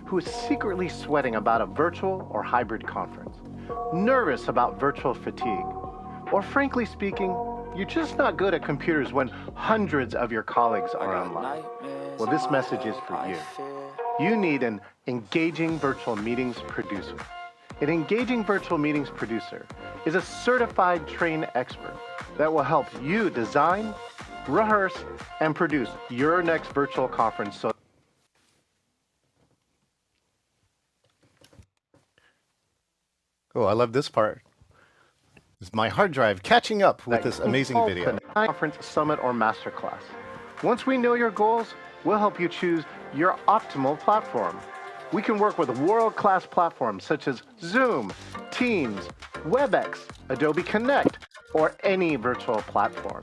who is secretly sweating about a virtual or hybrid conference, nervous about virtual fatigue, or frankly speaking, you're just not good at computers when hundreds of your colleagues are online. Well, this message is for you. You need an engaging virtual meetings producer. An engaging virtual meetings producer is a certified trained expert that will help you design, rehearse, and produce your next virtual conference. Oh, I love this part. It's my hard drive catching up with this amazing video. Conference, summit, or masterclass. Once we know your goals, we'll help you choose your optimal platform. We can work with world-class platforms such as Zoom, Teams, WebEx, Adobe Connect, or any virtual platform.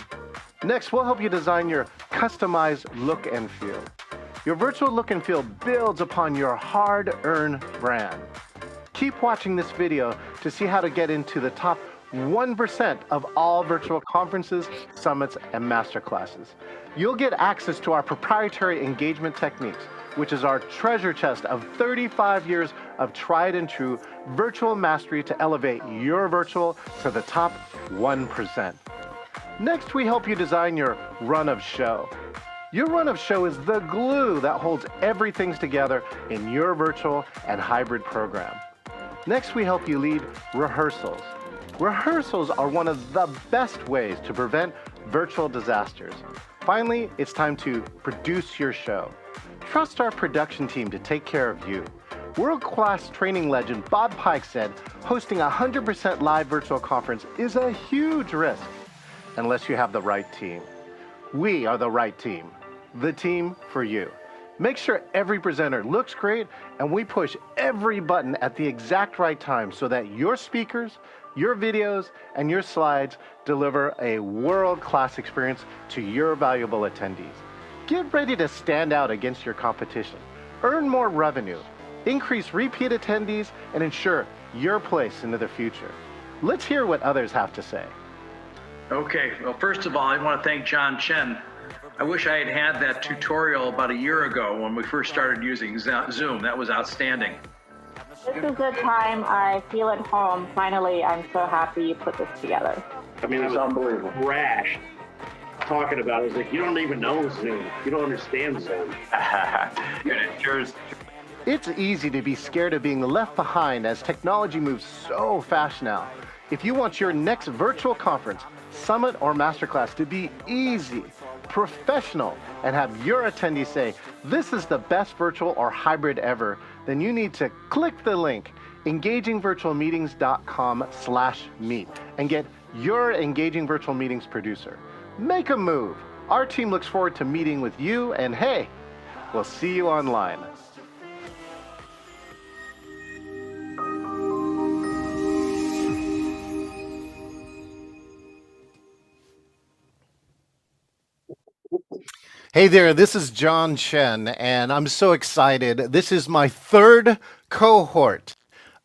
Next, we'll help you design your customized look and feel. Your virtual look and feel builds upon your hard-earned brand. Keep watching this video to see how to get into the top 1% of all virtual conferences, summits, and masterclasses. You'll get access to our proprietary engagement techniques, which is our treasure chest of 35 years of tried and true virtual mastery to elevate your virtual to the top 1%. Next, we help you design your run of show. Your run of show is the glue that holds everything together in your virtual and hybrid program. Next, we help you lead rehearsals. Rehearsals are one of the best ways to prevent virtual disasters. Finally, it's time to produce your show. Trust our production team to take care of you. World-class training legend Bob Pike said, hosting a 100% live virtual conference is a huge risk unless you have the right team. We are the right team, the team for you. Make sure every presenter looks great, and we push every button at the exact right time so that your speakers, your videos, and your slides deliver a world-class experience to your valuable attendees. Get ready to stand out against your competition, earn more revenue, increase repeat attendees, and ensure your place into the future. Let's hear what others have to say. Okay, well, first of all, I want to thank John Chen. I wish I had had that tutorial about a year ago when we first started using Zoom. That was outstanding. This is the time I feel at home. Finally, I'm so happy you put this together. I mean, it's unbelievable. Rash talking about it. It's like, you don't even know Zoom. You don't understand Zoom. It's easy to be scared of being left behind as technology moves so fast now. If you want your next virtual conference, summit, or masterclass to be easy, professional, and have your attendees say, this is the best virtual or hybrid ever, then you need to click the link, engagingvirtualmeetings.com/meet, and get your Engaging Virtual Meetings producer. Make a move. Our team looks forward to meeting with you, and hey, we'll see you online. Hey there, this is John Chen, and I'm so excited. This is my third cohort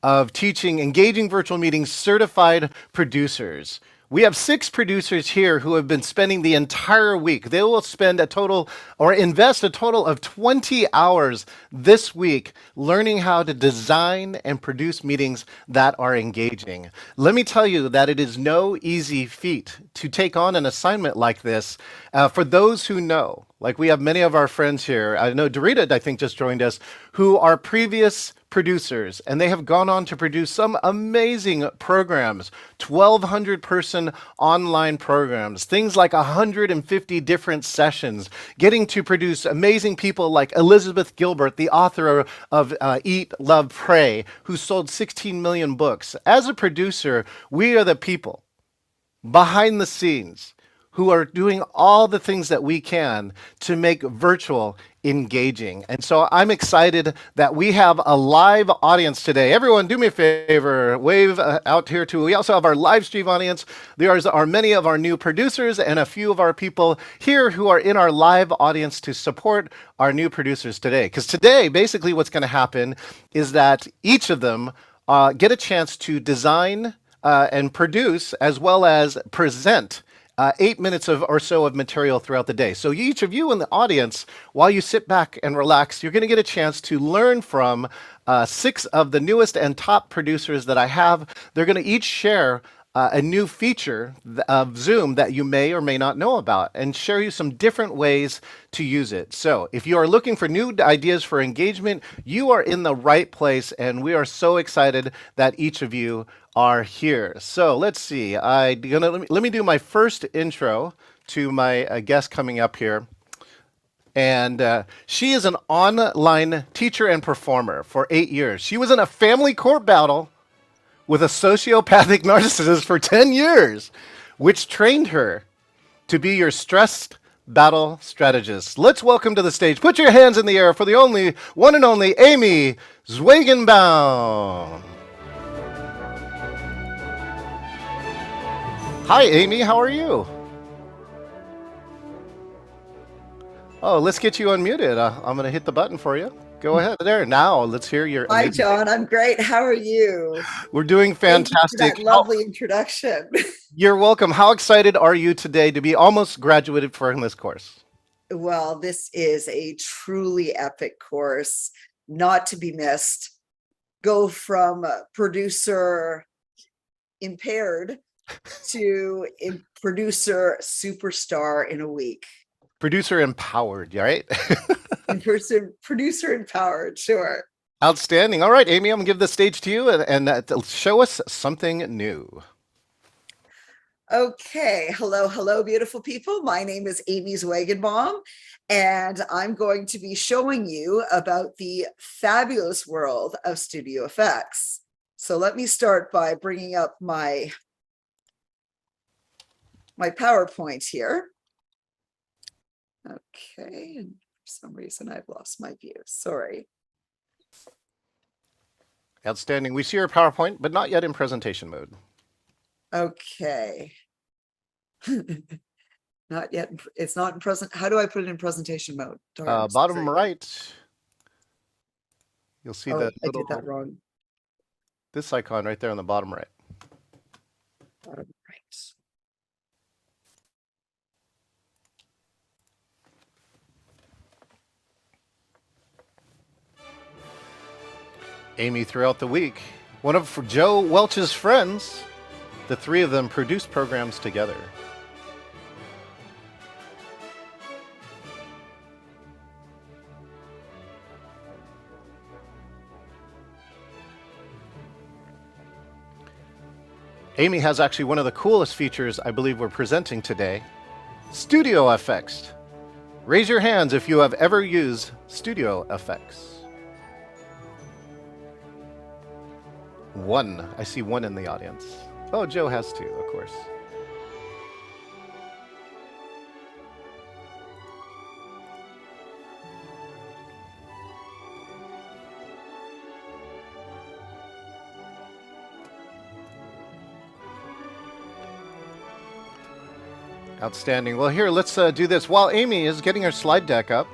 of teaching Engaging Virtual Meetings certified producers. We have 6 producers here who have been spending the entire week. They will spend a total or invest a total of 20 hours this week learning how to design and produce meetings that are engaging. Let me tell you that it is no easy feat to take on an assignment like this for those who know. Like we have many of our friends here. I know Dorita, I think, just joined us, who are previous producers, and they have gone on to produce some amazing programs, 1,200 person online programs, things like 150 different sessions, getting to produce amazing people like Elizabeth Gilbert, the author of Eat, Love, Pray, who sold 16 million books. As a producer, we are the people behind the scenes who are doing all the things that we can to make virtual engaging. And so I'm excited that we have a live audience today. Everyone, do me a favor, wave out here too. We also have our live stream audience. There are many of our new producers and a few of our people here who are in our live audience to support our new producers today. Because today, basically what's going to happen is that each of them get a chance to design and produce as well as present 8 minutes of or so of material throughout the day. So each of you in the audience, while you sit back and relax, you're going to get a chance to learn from 6 of the newest and top producers that I have. They're going to each share a new feature of Zoom that you may or may not know about and share you some different ways to use it. So if you are looking for new ideas for engagement, you are in the right place, and we are so excited that each of you are here. So let's see. Let me do my first intro to my guest coming up here. And she is an online teacher and performer for 8 years. She was in a family court battle with a sociopathic narcissist for 10 years, which trained her to be your stressed battle strategist. Let's welcome to the stage, put your hands in the air for the only, one and only Amy Zwagenbaum. Hi, Amy, how are you? Oh, let's get you unmuted. I'm going to hit the button for you. Go ahead there. Now, let's hear your... Hi, John. I'm great. How are you? We're doing fantastic. Thank you for that lovely introduction. You're welcome. How excited are you today to be almost graduated from this course? Well, this is a truly epic course, not to be missed. Go from producer impaired to producer superstar in a week. Producer empowered, right? Producer empowered, sure. Outstanding. All right, Amy, I'm going to give the stage to you and show us something new. Okay. Hello, beautiful people. My name is Amy Zwagenbaum, and I'm going to be showing you about the fabulous world of Studio Effects. So let me start by bringing up my PowerPoint here. Okay, and for some reason I've lost my view. Sorry. Outstanding. We see your PowerPoint, but not yet in presentation mode. Okay. Not yet. It's not in present. How do I put it in presentation mode? Darn, bottom right. You'll see that. I did that wrong. This icon right there on the bottom right. Bottom right. Amy, throughout the week, one of Joe Welch's friends, the 3 of them produced programs together. Amy has actually one of the coolest features I believe we're presenting today, Studio Effects. Raise your hands if you have ever used Studio Effects. 1. I see 1 in the audience. Oh, Joe has 2, of course. Outstanding. Well, here, let's do this. While Amy is getting her slide deck up,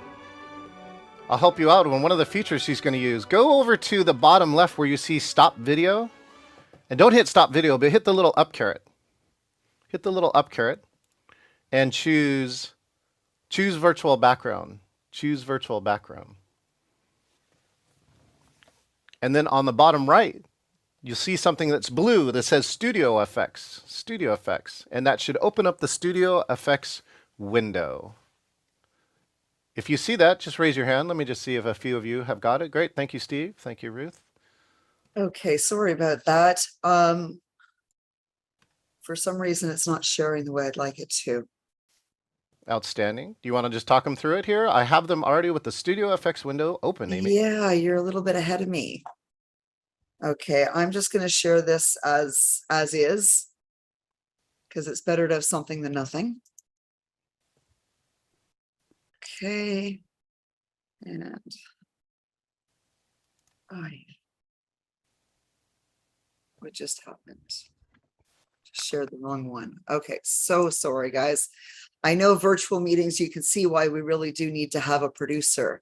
I'll help you out on one of the features she's going to use. Go over to the bottom left where you see stop video. And don't hit stop video, but hit the little up caret. Hit the little up caret and choose virtual background. Choose virtual background. And then on the bottom right, you'll see something that's blue that says Studio Effects. Studio Effects. And that should open up the Studio Effects window. If you see that, just raise your hand. Let me just see if a few of you have got it. Great. Thank you, Steve. Thank you, Ruth. Okay, sorry about that. For some reason, it's not sharing the way I'd like it to. Outstanding. Do you want to just talk them through it here? I have them already with the Studio Effects window open, Amy. Yeah, you're a little bit ahead of me. Okay, I'm just going to share this as is, because it's better to have something than nothing. Okay, and what just happened? Just shared the wrong one. Okay, so sorry, guys. I know virtual meetings, you can see why we really do need to have a producer.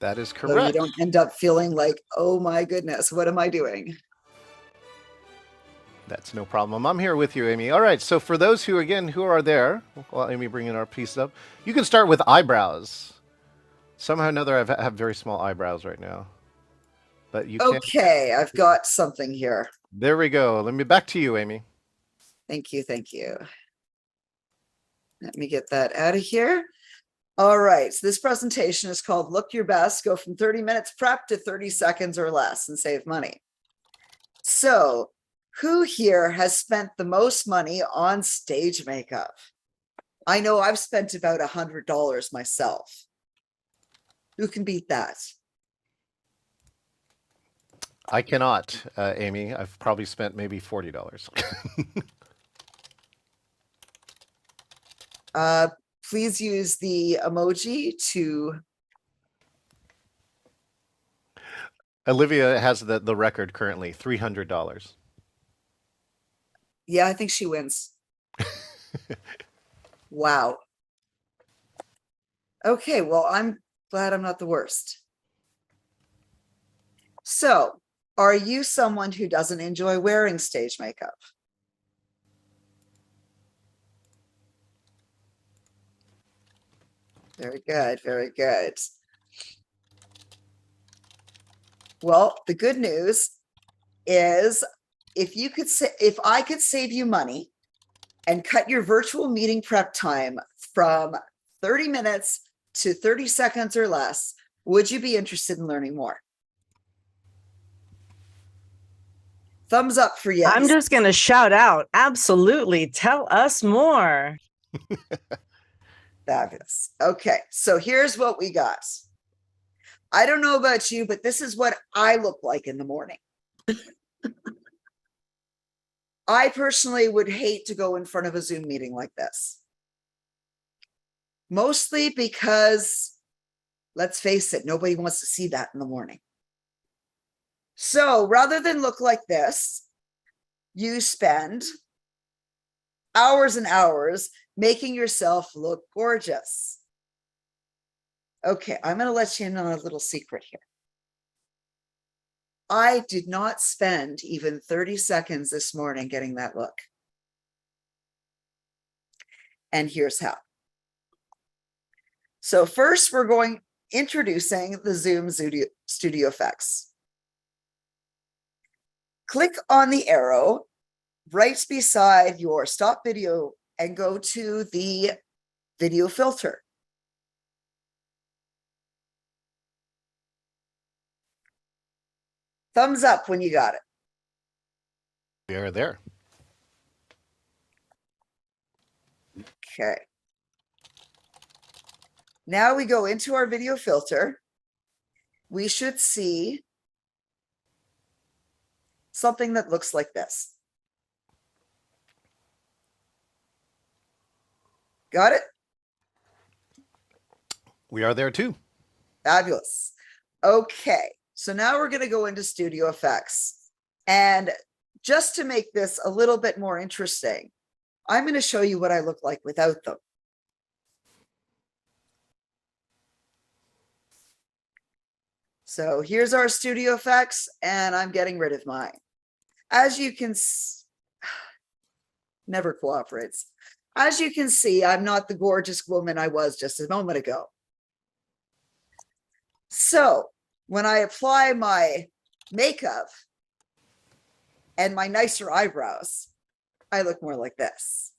That is So correct. you don't end up feeling like, oh my goodness, what am I doing? That's no problem. I'm here with you, Amy. All right. So for those who, again, who are there, while Amy bringing our piece up, you can start with eyebrows. Somehow or another, I have very small eyebrows right now. But you can. Okay, I've got something here. There we go. Let me back to you, Amy. Thank you, thank you. Let me get that out of here. All right, so this presentation is called Look Your Best, go from 30 minutes prep to 30 seconds or less and save money. So who here has spent the most money on stage makeup? I know I've spent about $100 myself. Who can beat that? I cannot, Amy. I've probably spent maybe $40. Please use the emoji to. Olivia has the record currently, $300. Yeah, I think she wins. Wow. Okay, well, I'm glad I'm not the worst. So, are you someone who doesn't enjoy wearing stage makeup? Very good, very good. Well, the good news is if I could save you money and cut your virtual meeting prep time from 30 minutes to 30 seconds or less, would you be interested in learning more? Thumbs up for yes. I'm just going to shout out. Absolutely. Tell us more. Fabulous. Okay, so here's what we got. I don't know about you, but this is what I look like in the morning. I personally would hate to go in front of a Zoom meeting like this. Mostly because, let's face it, nobody wants to see that in the morning. So rather than look like this, you spend hours and hours making yourself look gorgeous. Okay, I'm going to let you in on a little secret here. I did not spend even 30 seconds this morning getting that look. And here's how. So first, we're introducing the Zoom Studio Effects. Click on the arrow right beside your stop video and go to the video filter. Thumbs up when you got it. We are there. Okay. Now we go into our video filter. We should see something that looks like this. Got it? We are there too. Fabulous. Okay, so now we're going to go into Studio Effects. And just to make this a little bit more interesting, I'm going to show you what I look like without them. So here's our Studio Effects, and I'm getting rid of mine. As you can never cooperates. As you can see, I'm not the gorgeous woman I was just a moment ago. So when I apply my makeup and my nicer eyebrows, I look more like this.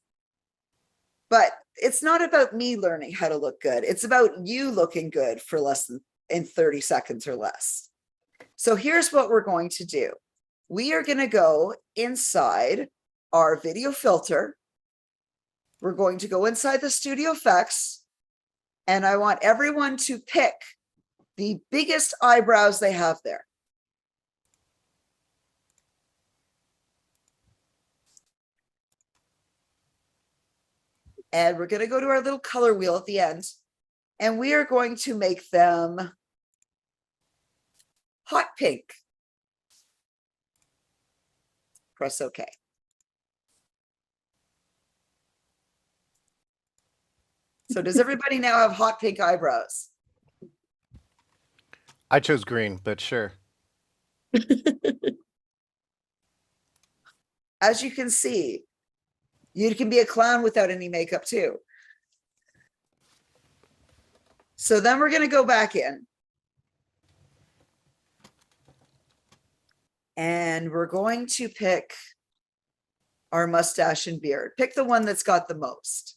But it's not about me learning how to look good. It's about you looking good for less than in 30 seconds or less. So here's what we're going to do. We are going to go inside our video filter. We're going to go inside the Studio Effects, and I want everyone to pick the biggest eyebrows they have there. And we're going to go to our little color wheel at the end, and we are going to make them hot pink. Press OK. So does everybody now have hot pink eyebrows? I chose green, but sure. As you can see, you can be a clown without any makeup too. So then we're going to go back in. And we're going to pick our mustache and beard. Pick the one that's got the most.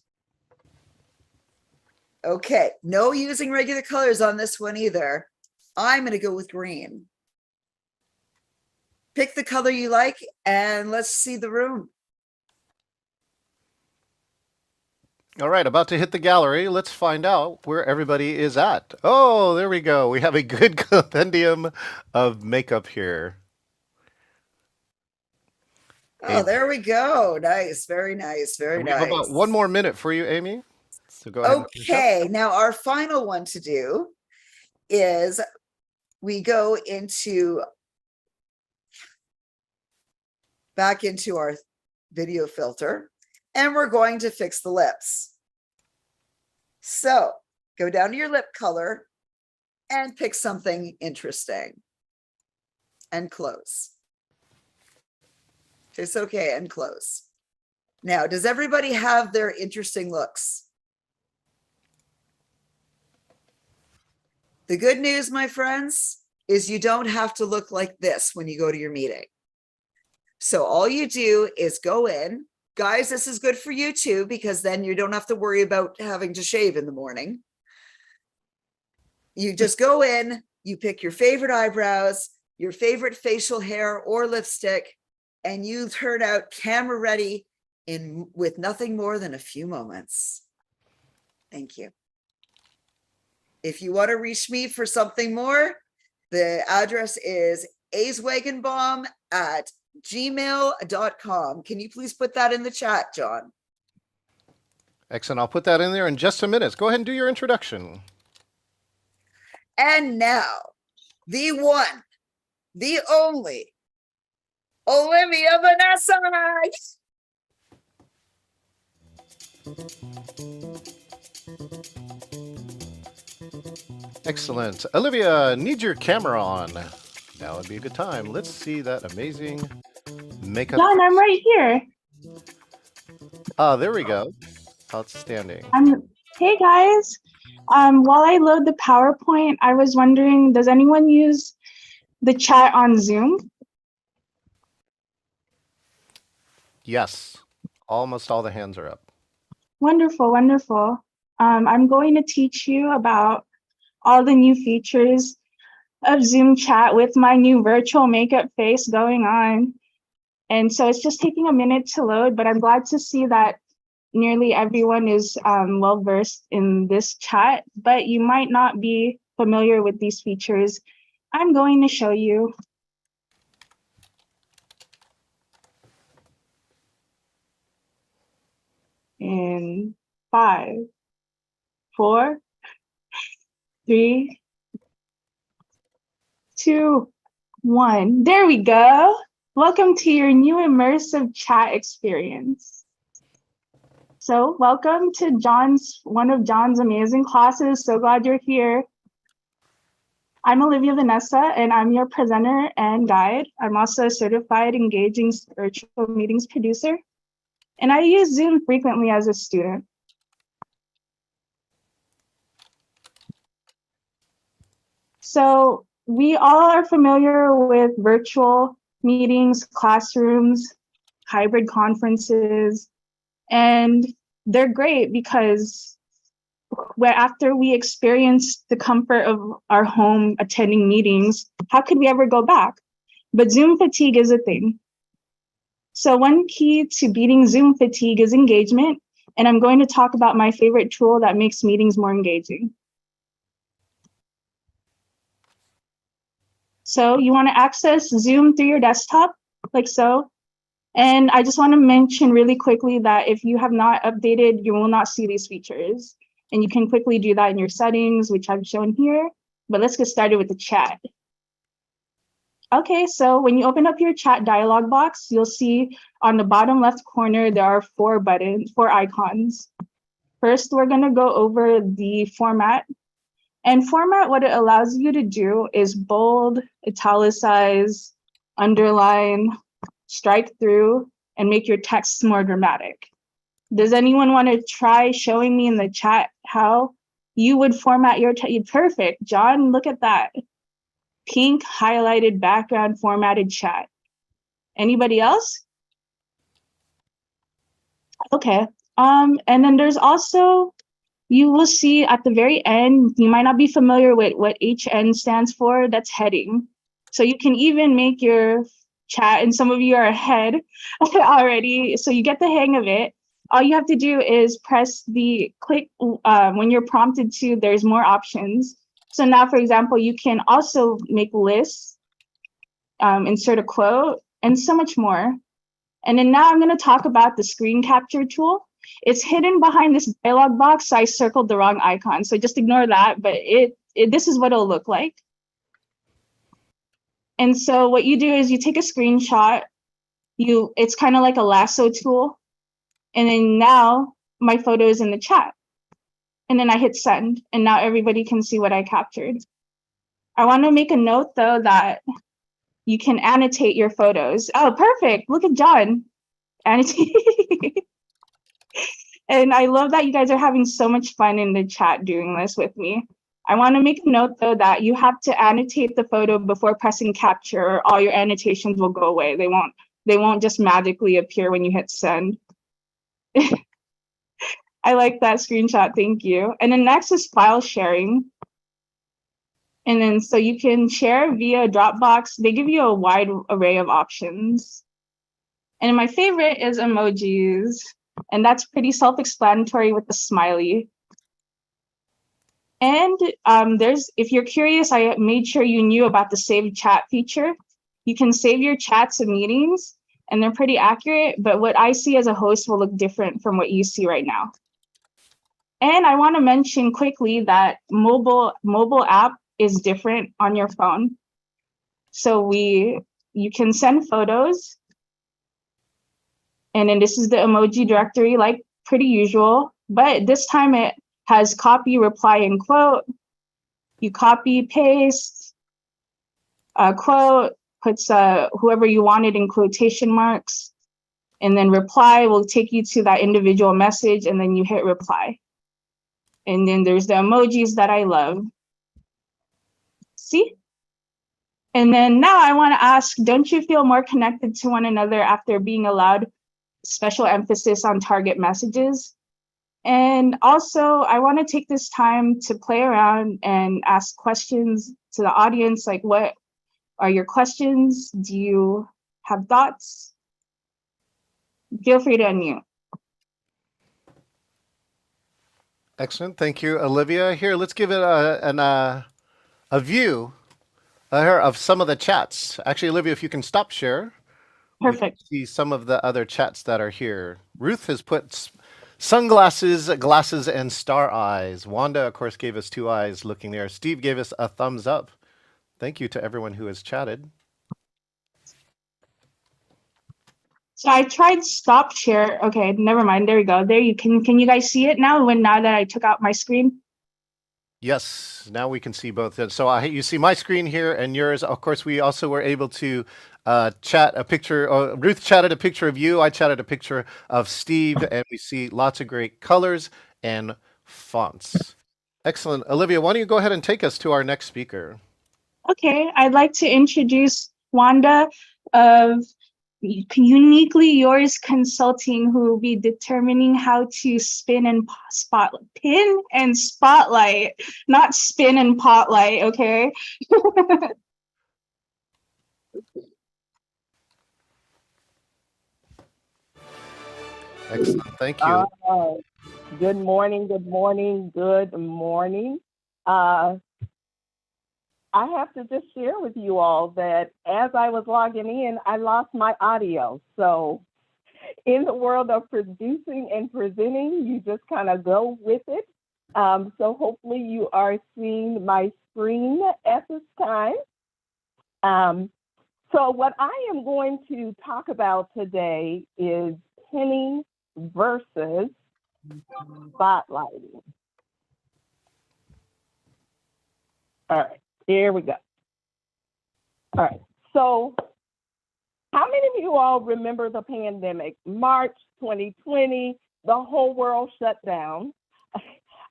Okay, no using regular colors on this one either. I'm going to go with green. Pick the color you like and let's see the room. All right, about to hit the gallery. Let's find out where everybody is at. Oh, there we go. We have a good compendium of makeup here. Oh, there we go. Nice. Very nice. Very We have nice. about 1 more minute for you, Amy. So go ahead. Okay, now our final one to do is we go back into our video filter and we're going to fix the lips. So go down to your lip color and pick something interesting and close. It's okay and close. Now, does everybody have their interesting looks? The good news, my friends, is you don't have to look like this when you go to your meeting. So all you do is go in. Guys, this is good for you too, because then you don't have to worry about having to shave in the morning. You just go in, you pick your favorite eyebrows, your favorite facial hair or lipstick, and you turn out camera ready with nothing more than a few moments. Thank you. If you want to reach me for something more, the address is azwagonbomb@gmail.com. Can you please put that in the chat, John? Excellent. I'll put that in there in just a minute. Go ahead and do your introduction. And now, the one, the only, Olivia Vanessa. Excellent. Olivia, need your camera on. Now would be a good time. Let's see that amazing makeup. John, I'm right here. Ah, there we go. Outstanding. Hey guys. While I load the PowerPoint, I was wondering, does anyone use the chat on Zoom? Yes. Almost all the hands are up. Wonderful, wonderful. I'm going to teach you about all the new features of Zoom chat with my new virtual makeup face going on. And so it's just taking a minute to load, but I'm glad to see that nearly everyone is well versed in this chat, but you might not be familiar with these features. I'm going to show you. In 5, 4, 3, 2, 1. There we go. Welcome to your new immersive chat experience. So welcome to one of John's amazing classes. So glad you're here. I'm Olivia Vanessa, and I'm your presenter and guide. I'm also a certified engaging virtual meetings producer, and I use Zoom frequently as a student. So we all are familiar with virtual meetings, classrooms, hybrid conferences, and they're great because after we experience the comfort of our home attending meetings, how could we ever go back? But Zoom fatigue is a thing. So one key to beating Zoom fatigue is engagement, and I'm going to talk about my favorite tool that makes meetings more engaging. So you want to access Zoom through your desktop, like so. And I just want to mention really quickly that if you have not updated, you will not see these features. And you can quickly do that in your settings, which I've shown here. But let's get started with the chat. Okay, so when you open up your chat dialog box, you'll see on the bottom left corner, there are 4 icons. First, we're going to go over the format. And format, what it allows you to do is bold, italicize, underline, strike through, and make your texts more dramatic. Does anyone want to try showing me in the chat how you would format your text? Perfect, John, look at that. Pink highlighted background formatted chat. Anybody else? Okay. And then there's also, you will see at the very end, you might not be familiar with what HN stands for, that's heading. So you can even make your chat, and some of you are ahead already, so you get the hang of it. All you have to do is press the click when you're prompted to, there's more options. So now, for example, you can also make lists, insert a quote, and so much more. And then now I'm going to talk about the screen capture tool. It's hidden behind this dialog box, so I circled the wrong icon. So just ignore that, but this is what it'll look like. And so what you do is you take a screenshot, it's kind of like a lasso tool. And then now my photo is in the chat. And then I hit send, and now everybody can see what I captured. I want to make a note though that you can annotate your photos. Oh, perfect. Look at John. Annotate. And I love that you guys are having so much fun in the chat doing this with me. I want to make a note though that you have to annotate the photo before pressing capture, or all your annotations will go away. They won't just magically appear when you hit send. I like that screenshot, thank you. And then next is file sharing. And then so you can share via Dropbox. They give you a wide array of options. And my favorite is emojis. And that's pretty self-explanatory with the smiley. And if you're curious, I made sure you knew about the save chat feature. You can save your chats and meetings, and they're pretty accurate, but what I see as a host will look different from what you see right now. And I want to mention quickly that mobile app is different on your phone. So you can send photos, and then this is the emoji directory, like pretty usual, but this time it has copy, reply, and quote. You copy, paste, quote, puts whoever you wanted in quotation marks, and then reply will take you to that individual message, and then you hit reply. And then there's the emojis that I love. See? And then now I want to ask, don't you feel more connected to one another after being allowed special emphasis on target messages? And also, I want to take this time to play around and ask questions to the audience, like what are your questions? Do you have thoughts? Feel free to unmute. Excellent. Thank you, Olivia. Here, let's give it a view here of some of the chats. Actually, Olivia, if you can stop share. Perfect. See some of the other chats that are here. Ruth has put sunglasses, glasses, and star eyes. Wanda, of course, gave us 2 eyes looking there. Steve gave us a thumbs up. Thank you to everyone who has chatted. So I tried stop share. Okay, never mind. There we go. There you can you guys see it now now that I took out my screen? Yes, now we can see both. So you see my screen here and yours. Of course, we also were able to chat a picture. Ruth chatted a picture of you. I chatted a picture of Steve, and we see lots of great colors and fonts. Excellent. Olivia, why don't you go ahead and take us to our next speaker? Okay, I'd like to introduce Wanda of Uniquely Yours Consulting, who will be determining how to pin and spotlight, not spin and potlight, okay? Excellent. Thank you. Good morning, good morning, good morning. I have to just share with you all that as I was logging in, I lost my audio. So in the world of producing and presenting, you just kind of go with it. So hopefully you are seeing my screen at this time. So what I am going to talk about today is pinning versus spotlighting. All right, here we go. All right, so How many of you all remember the pandemic? March 2020, the whole world shut down.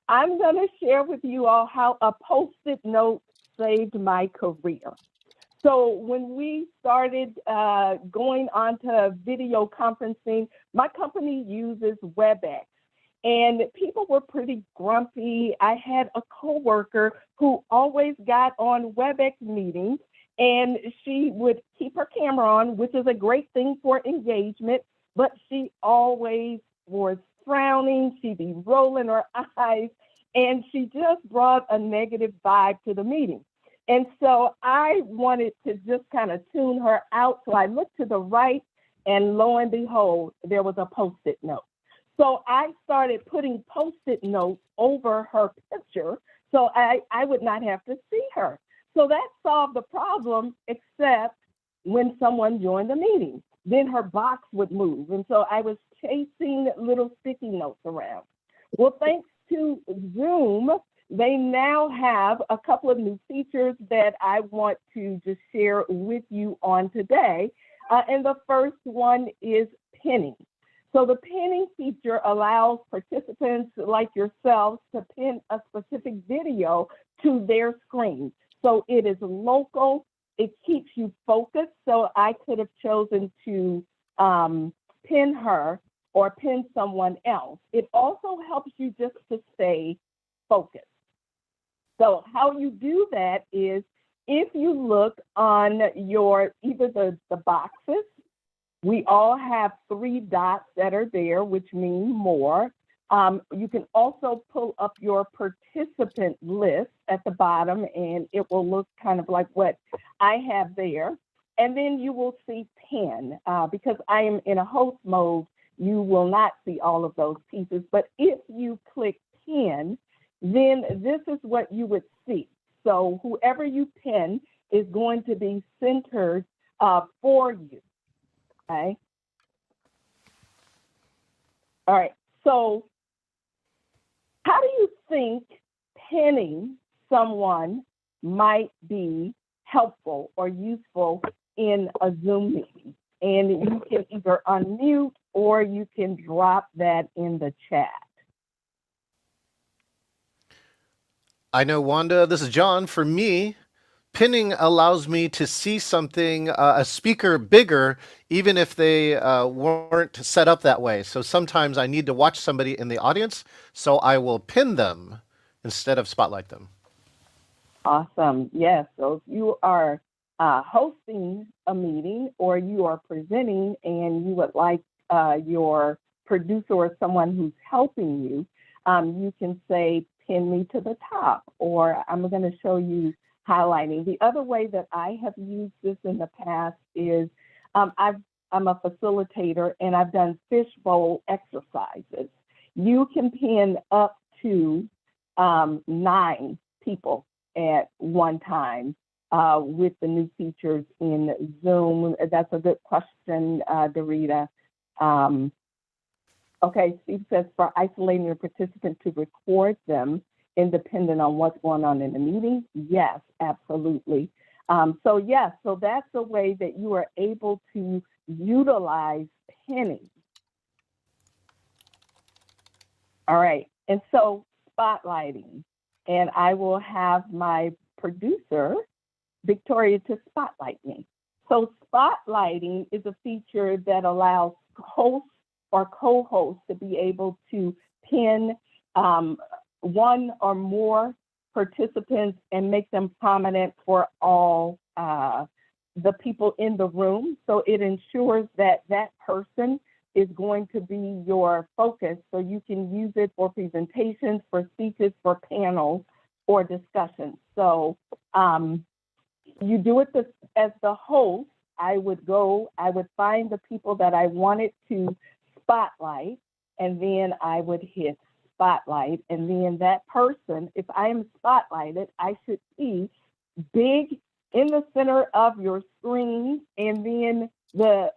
I'm going to share with you all how a Post-it note saved my career. So when we started going on to video conferencing, my company uses WebEx, and people were pretty grumpy. I had a coworker who always got on WebEx meetings, and she would keep her camera on, which is a great thing for engagement, but she always was frowning. She'd be rolling her eyes, and she just brought a negative vibe to the meeting. And so I wanted to just kind of tune her out. So I looked to the right, and lo and behold, there was a Post-it note. So I started putting Post-it notes over her picture so I would not have to see her. So that solved the problem, except when someone joined the meeting, then her box would move. And so I was chasing little sticky notes around. Well, thanks to Zoom, they now have a couple of new features that I want to just share with you on today. And the first one is pinning. So the pinning feature allows participants like yourselves to pin a specific video to their screen. So it is local, it keeps you focused. So I could have chosen to pin her or pin someone else. It also helps you just to stay focused. So how you do that is if you look on your, either the boxes, we all have 3 dots that are there, which mean more. You can also pull up your participant list at the bottom, and it will look kind of like what I have there. And then you will see pin. Because I am in a host mode, you will not see all of those pieces. But if you click pin, then this is what you would see. So whoever you pin is going to be centered for you, okay? All right, so how do you think pinning someone might be helpful or useful in a Zoom meeting? And you can either unmute or you can drop that in the chat. I know, Wanda, this is John. For me, pinning allows me to see something, a speaker bigger, even if they weren't set up that way. So sometimes I need to watch somebody in the audience, so I will pin them instead of spotlight them. Awesome. Yes. So if you are hosting a meeting or you are presenting and you would like your producer or someone who's helping you, you can say, pin me to the top, or I'm going to show you highlighting. The other way that I have used this in the past is I'm a facilitator and I've done fishbowl exercises. You can pin up to 9 people at one time with the new features in Zoom. That's a good question, Dorita. Okay, Steve says for isolating your participant to record them independent on what's going on in the meeting. Yes, absolutely. So that's a way that you are able to utilize pinning. All right, and so spotlighting. And I will have my producer, Victoria, to spotlight me. So spotlighting is a feature that allows hosts or co-hosts to be able to pin one or more participants and make them prominent for all the people in the room. So it ensures that that person is going to be your focus. So you can use it for presentations, for speeches, for panels, or discussions. So you do it as the host. I would find the people that I wanted to spotlight, and then I would hit spotlight, and then that person, if I am spotlighted, I should see big in the center of your screen, and then the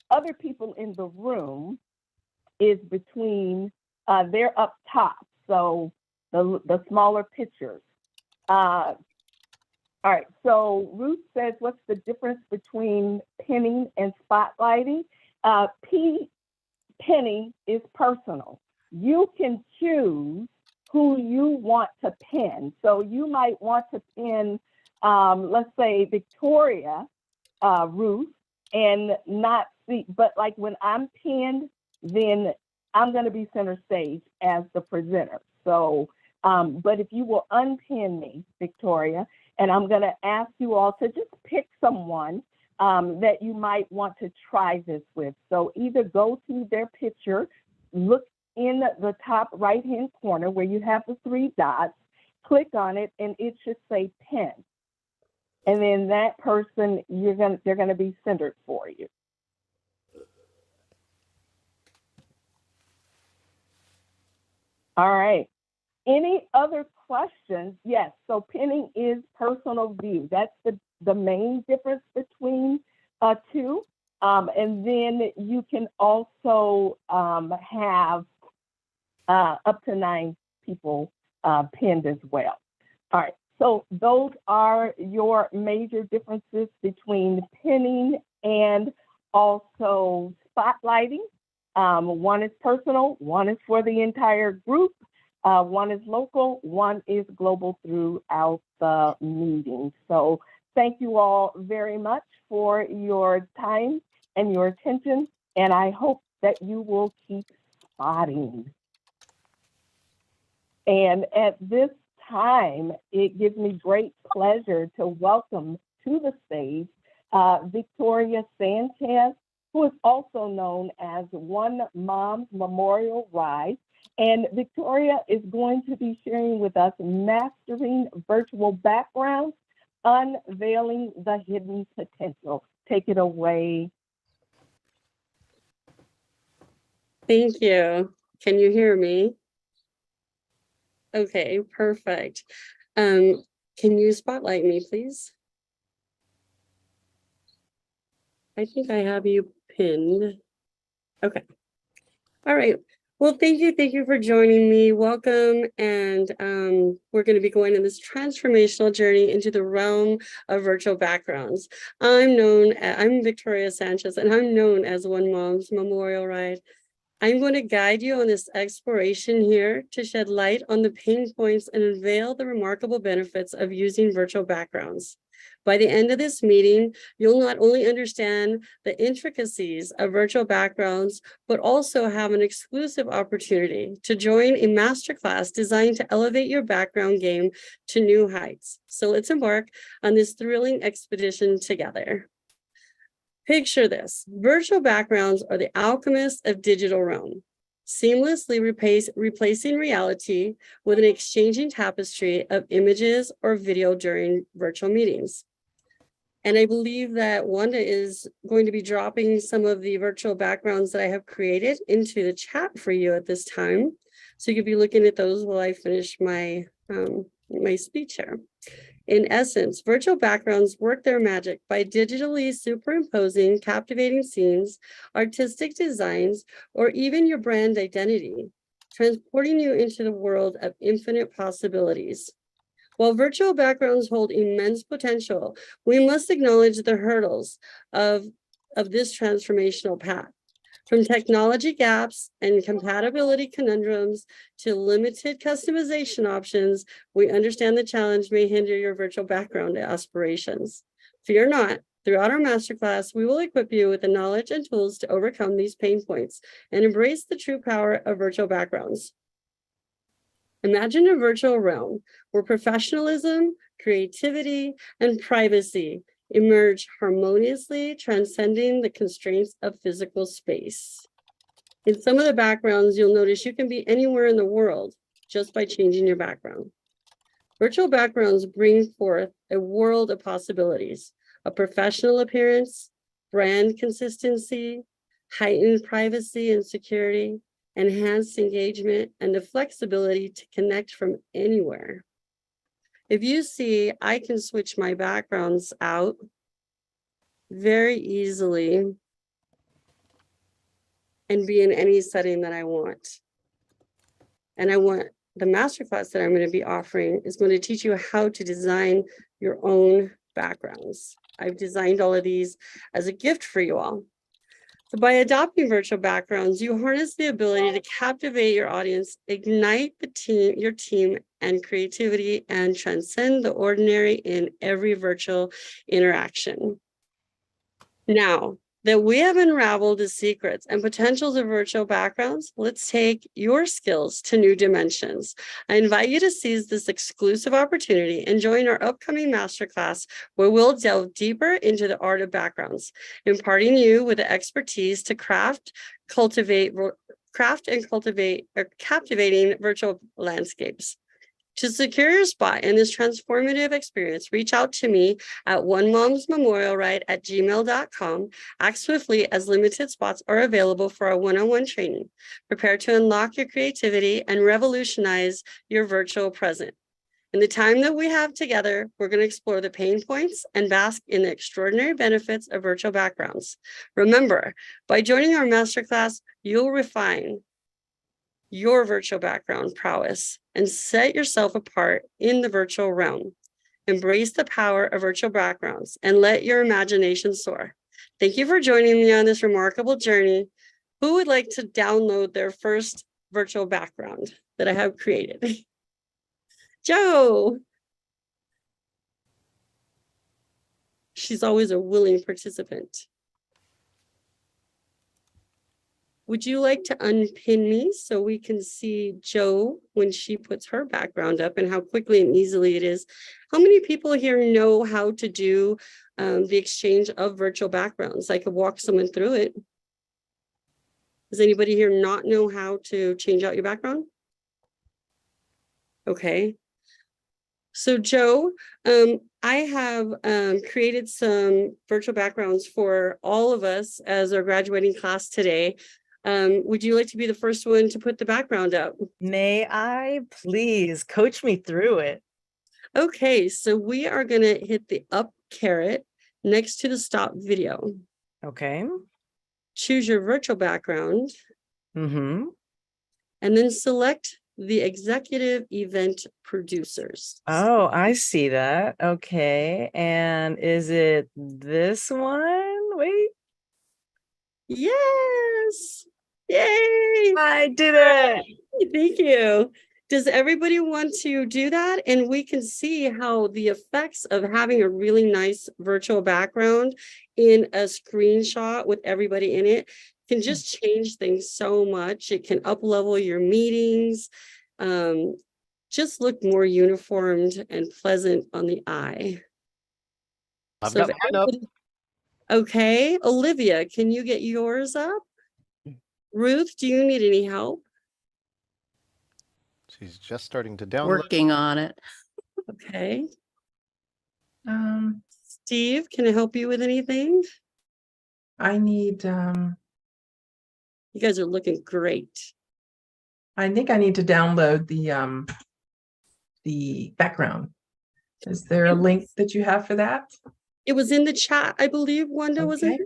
other people in the room is between, they're up top, so the smaller pictures. All right, so Ruth says, what's the difference between pinning and spotlighting. Pinning is personal. You can choose who you want to pin. So you might want to pin, let's say, Victoria Ruth, and not see, but like when I'm pinned, then I'm going to be center stage as the presenter. So, but if you will unpin me, Victoria, and I'm going to ask you all to just pick someone that you might want to try this with. So either go to their picture, look in the top right-hand corner where you have the 3 dots, click on it, and it should say pin. And then that person, they're going to be centered for you. All right. Any other questions? Yes. So pinning is personal view. That's the main difference between two. And then you can also have up to 9 people pinned as well. All right. So those are your major differences between pinning and also spotlighting. One is personal, one is for the entire group, one is local, one is global throughout the meeting. So thank you all very much for your time and your attention, and I hope that you will keep spotting. And at this time, it gives me great pleasure to welcome to the stage Victoria Sanchez, who is also known as One Mom's Memorial Ride. And Victoria is going to be sharing with us Mastering Virtual Backgrounds, Unveiling the Hidden Potential. Take it away. Thank you. Can you hear me? Okay, perfect. Can you spotlight me, please? I think I have you pinned. Okay. All right. Well, thank you for joining me. Welcome. And we're going to be going on this transformational journey into the realm of virtual backgrounds. I'm Victoria Sanchez, and I'm known as One Mom's Memorial Ride. I'm going to guide you on this exploration here to shed light on the pain points and unveil the remarkable benefits of using virtual backgrounds. By the end of this meeting, you'll not only understand the intricacies of virtual backgrounds, but also have an exclusive opportunity to join a masterclass designed to elevate your background game to new heights. So let's embark on this thrilling expedition together. Picture this: virtual backgrounds are the alchemists of digital realm, seamlessly replacing reality with an exchanging tapestry of images or video during virtual meetings. And I believe that Wanda is going to be dropping some of the virtual backgrounds that I have created into the chat for you at this time. So you could be looking at those while I finish my, my speech here. In essence, virtual backgrounds work their magic by digitally superimposing captivating scenes, artistic designs, or even your brand identity, transporting you into the world of infinite possibilities. While virtual backgrounds hold immense potential, we must acknowledge the hurdles of this transformational path. From technology gaps and compatibility conundrums to limited customization options, we understand the challenge may hinder your virtual background aspirations. Fear not, throughout our masterclass, we will equip you with the knowledge and tools to overcome these pain points and embrace the true power of virtual backgrounds. Imagine a virtual realm where professionalism, creativity, and privacy emerge harmoniously, transcending the constraints of physical space. In some of the backgrounds, you'll notice you can be anywhere in the world just by changing your background. Virtual backgrounds bring forth a world of possibilities, a professional appearance, brand consistency, heightened privacy and security, enhanced engagement, and the flexibility to connect from anywhere. If you see, I can switch my backgrounds out very easily and be in any setting that I want. And I want the masterclass that I'm going to be offering is going to teach you how to design your own backgrounds. I've designed all of these as a gift for you all. So by adopting virtual backgrounds, you harness the ability to captivate your audience, ignite your team and creativity, and transcend the ordinary in every virtual interaction. Now that we have unraveled the secrets and potentials of virtual backgrounds, let's take your skills to new dimensions. I invite you to seize this exclusive opportunity and join our upcoming masterclass, where we'll delve deeper into the art of backgrounds, imparting you with the expertise to craft and cultivate captivating virtual landscapes. To secure your spot in this transformative experience, reach out to me at onemomsmemorialride@gmail.com. Act swiftly, as limited spots are available for our one-on-one training. Prepare to unlock your creativity and revolutionize your virtual present. In the time that we have together, we're going to explore the pain points and bask in the extraordinary benefits of virtual backgrounds. Remember, by joining our masterclass, you'll refine your virtual background prowess and set yourself apart in the virtual realm. Embrace the power of virtual backgrounds and let your imagination soar. Thank you for joining me on this remarkable journey. Who would like to download their first virtual background that I have created? Joe. She's always a willing participant. Would you like to unpin me so we can see Joe when she puts her background up and how quickly and easily it is? How many people here know how to do the exchange of virtual backgrounds? I could walk someone through it. Does anybody here not know how to change out your background? Okay. So Joe, I have created some virtual backgrounds for all of us as our graduating class today. Would you like to be the first one to put the background up? May I please coach me through it? Okay, so we are going to hit the up caret next to the stop video. Okay. Choose your virtual background. Mm-hmm. And then select the executive event producers. Oh, I see that. Okay. And is it this one? Wait. Yes. Yay. I did it. Thank you. Does everybody want to do that? And we can see how the effects of having a really nice virtual background in a screenshot with everybody in it can just change things so much. It can up-level your meetings, just look more uniformed and pleasant on the eye. I've got mine up. Okay, Olivia, can you get yours up? Ruth, do you need any help? She's just starting to download. Working on it. Okay. Steve, can I help you with anything? I need You guys are looking great. I think I need to download the background. Is there a link that you have for that? It was in the chat, I believe. Wanda was in.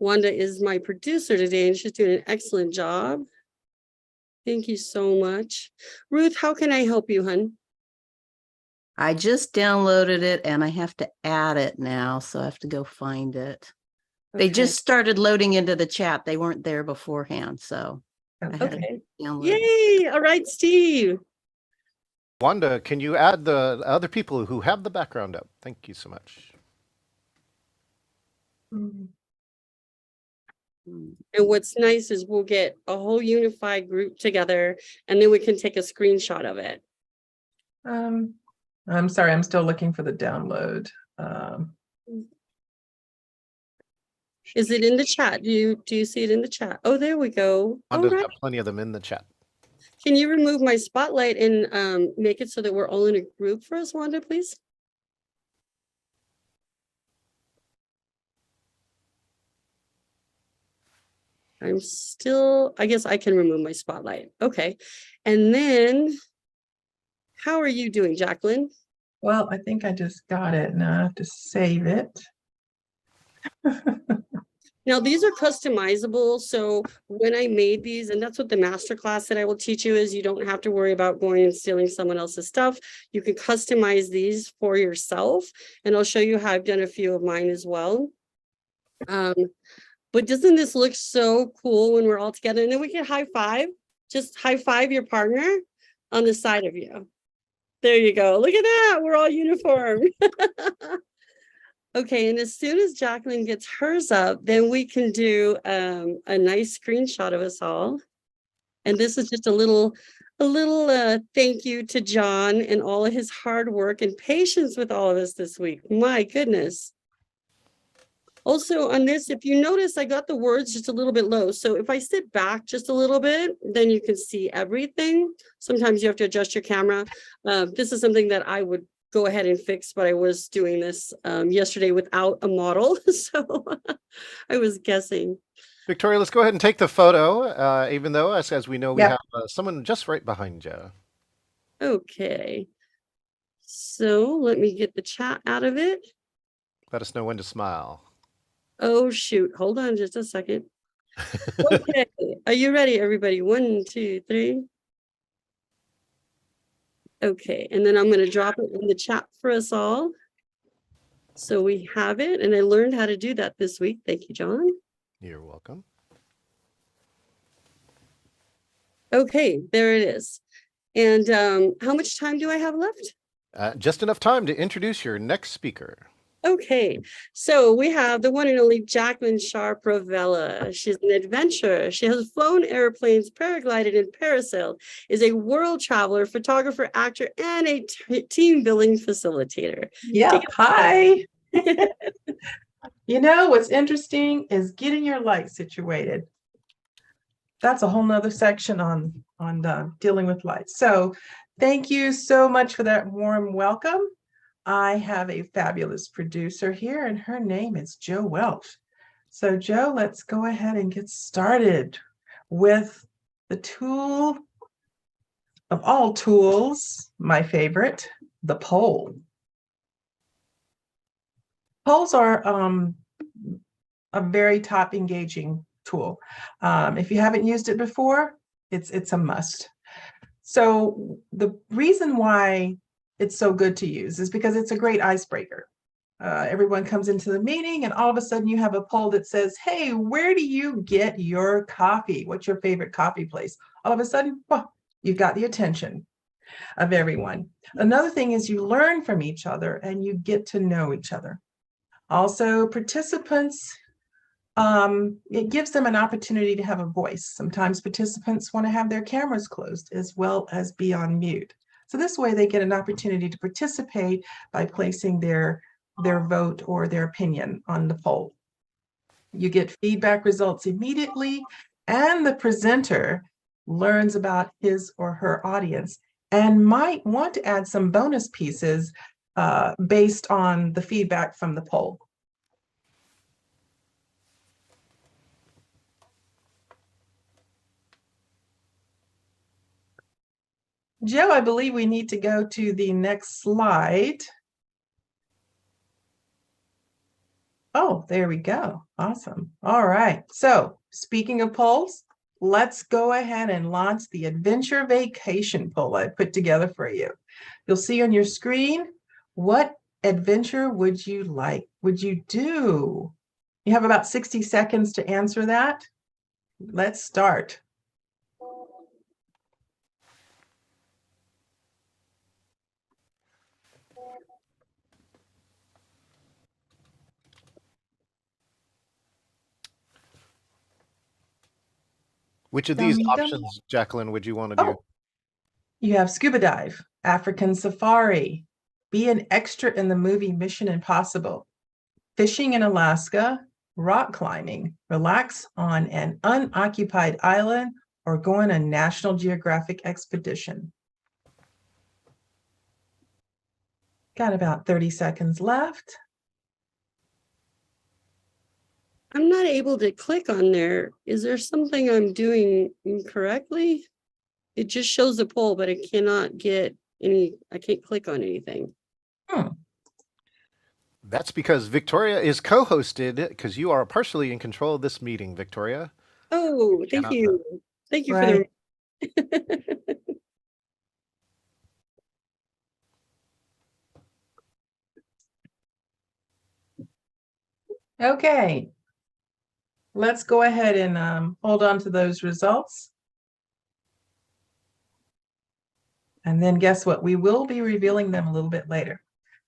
Wanda is my producer today, and she's doing an excellent job. Thank you so much. Ruth, how can I help you, hun? I just downloaded it and I have to add it now, so I have to go find it. They just started loading into the chat. They weren't there beforehand, so I had to download it. Yay! All right, Steve. Wanda, can you add the other people who have the background up? Thank you so much. And what's nice is we'll get a whole unified group together, and then we can take a screenshot of it. I'm sorry, I'm still looking for the download. Is it in the chat? Do you see it in the chat? Oh, there we go. Wanda's All right. got plenty of them in the chat. Can you remove my spotlight and make it so that we're all in a group for us, Wanda, please? I guess I can remove my spotlight. Okay. And then, how are you doing, Jacqueline? Well, I think I just got it. Now I have to save it. Now, these are customizable. So when I made these, and that's what the masterclass that I will teach you is, you don't have to worry about going and stealing someone else's stuff. You can customize these for yourself. And I'll show you how I've done a few of mine as well. But doesn't this look so cool when we're all together? And then we can high five, just high five your partner on the side of you. There you go. Look at that. We're all uniform. Okay, and as soon as Jacqueline gets hers up, then we can do a nice screenshot of us all. And this is just a little thank you to John and all of his hard work and patience with all of us this week. My goodness. Also on this, if you notice, I got the words just a little bit low. So if I sit back just a little bit, then you can see everything. Sometimes you have to adjust your camera. This is something that I would go ahead and fix, but I was doing this yesterday without a model, so I was guessing. Victoria, let's go ahead and take the photo, even though, as we know, we Yep. have someone just right behind you. Okay, so let me get the chat out of it. Let us know when to smile. Oh shoot, hold on just a second. Okay, are you ready, everybody? 1, 2, 3. Okay, and then I'm going to drop it in the chat for us all. So we have it, and I learned how to do that this week. Thank you, John. You're welcome. Okay, there it is. And how much time do I have left? Just enough time to introduce your next speaker. Okay, so we have the one and only Jacqueline Sharp Ravella. She's an adventurer. She has flown airplanes, paraglided, and parasailed, is a world traveler, photographer, actor, and a team building facilitator. Yeah, hi. You know, what's interesting is getting your light situated. That's a whole nother section on dealing with light. So thank you so much for that warm welcome. I have a fabulous producer here, and her name is Jo Welch. So Jo, let's go ahead and get started with the tool of all tools, my favorite, the poll. Polls are a very top engaging tool. If you haven't used it before, it's a must. So the reason why it's so good to use is because it's a great icebreaker. Everyone comes into the meeting and all of a sudden you have a poll that says, hey, where do you get your coffee? What's your favorite coffee place? All of a sudden, well, you've got the attention of everyone. Another thing is you learn from each other and you get to know each other. Also, participants, it gives them an opportunity to have a voice. Sometimes participants want to have their cameras closed as well as be on mute. So this way they get an opportunity to participate by placing their vote or their opinion on the poll. You get feedback results immediately, and the presenter learns about his or her audience and might want to add some bonus pieces based on the feedback from the poll. Jo, I believe we need to go to the next slide. Oh, there we go. Awesome. All right. So speaking of polls, let's go ahead and launch the Adventure Vacation poll I put together for you. You'll see on your screen, what adventure would you like? Would you do? You have about 60 seconds to answer that. Let's start. Which of these Dum, dum. options, Jacqueline, would you want to do? Oh, you have scuba dive, African safari, be an extra in the movie Mission Impossible, fishing in Alaska, rock climbing, relax on an unoccupied island, or go on a National Geographic expedition. Got about 30 seconds left. I'm not able to click on there. Is there something I'm doing incorrectly? It just shows the poll, but I cannot get any, I can't click on anything. That's because Victoria is co-hosted because you are partially in control of this meeting, Victoria. Oh, thank Cannot you. vote. Thank you Right. for the. Okay. Let's go ahead and hold on to those results. And then guess what? We will be revealing them a little bit later.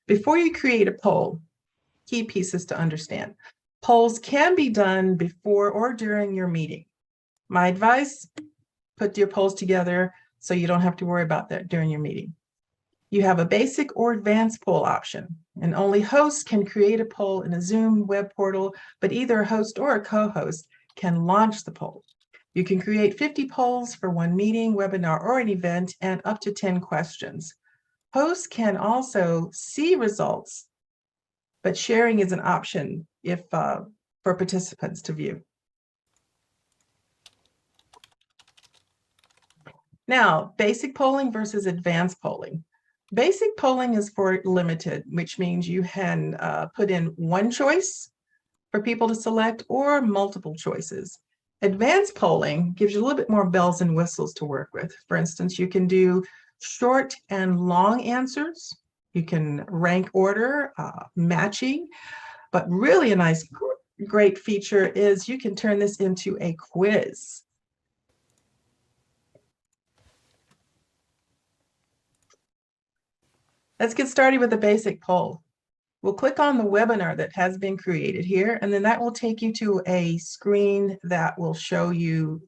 Before you create a poll, key pieces to understand. Polls can be done before or during your meeting. My advice, put your polls together so you don't have to worry about that during your meeting. You have a basic or advanced poll option, and only hosts can create a poll in a Zoom web portal, but either a host or a co-host can launch the poll. You can create 50 polls for one meeting, webinar, or an event, and up to 10 questions. Hosts can also see results, but sharing is an option if for participants to view. Now, basic polling versus advanced polling. Basic polling is for limited, which means you can put in one choice for people to select or multiple choices. Advanced polling gives you a little bit more bells and whistles to work with. For instance, you can do short and long answers. You can rank order, matching, but really a nice, great feature is you can turn this into a quiz. Let's get started with the basic poll. We'll click on the webinar that has been created here, and then that will take you to a screen that will show you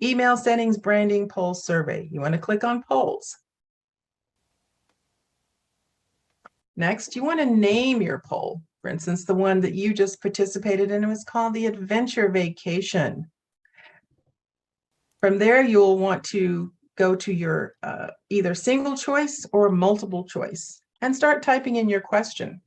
email settings, branding, poll survey. You want to click on polls. Next, you want to name your poll. For instance, the one that you just participated in was called the Adventure Vacation. From there, you'll want to go to your either single choice or multiple choice and start typing in your question.